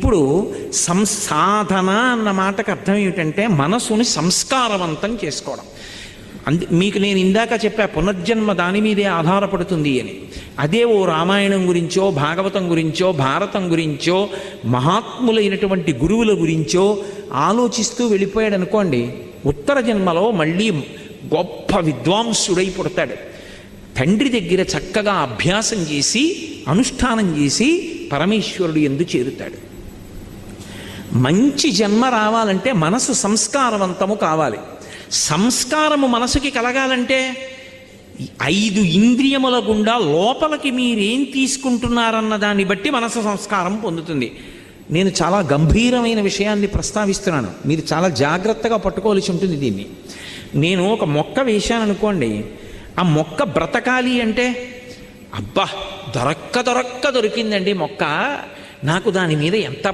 ఇప్పుడు సాధన అన్న మాటకు అర్థం ఏమిటంటే మనసుని సంస్కారవంతం చేసుకోవడం. మీకు నేను ఇందాక చెప్పా పునర్జన్మ దాని మీదే ఆధారపడుతుంది అని. అదే ఓ రామాయణం గురించో భాగవతం గురించో భారతం గురించో మహాత్ములైనటువంటి గురువుల గురించో ఆలోచిస్తూ వెళ్ళిపోయాడు అనుకోండి, ఉత్తర జన్మలో మళ్ళీ గొప్ప విద్వాంసుడై పుడతాడు. తండ్రి దగ్గర చక్కగా అభ్యాసం చేసి అనుష్ఠానం చేసి పరమేశ్వరుడు యందు చేరుతాడు. మంచి జన్మ రావాలంటే మనసు సంస్కారవంతము కావాలి. సంస్కారము మనసుకి కలగాలంటే 5 ఇంద్రియముల గుండా లోపలికి మీరేం తీసుకుంటున్నారన్న దాన్ని బట్టి మనసు సంస్కారం పొందుతుంది. నేను చాలా గంభీరమైన విషయాన్ని ప్రస్తావిస్తున్నాను, మీరు చాలా జాగ్రత్తగా పట్టుకోవాల్సి ఉంటుంది దీన్ని. నేను ఒక మొక్క వేశాను అనుకోండి, ఆ మొక్క బ్రతకాలి అంటే అబ్బా దొరక్క దొరికిందండి మొక్క, నాకు దాని మీద ఎంత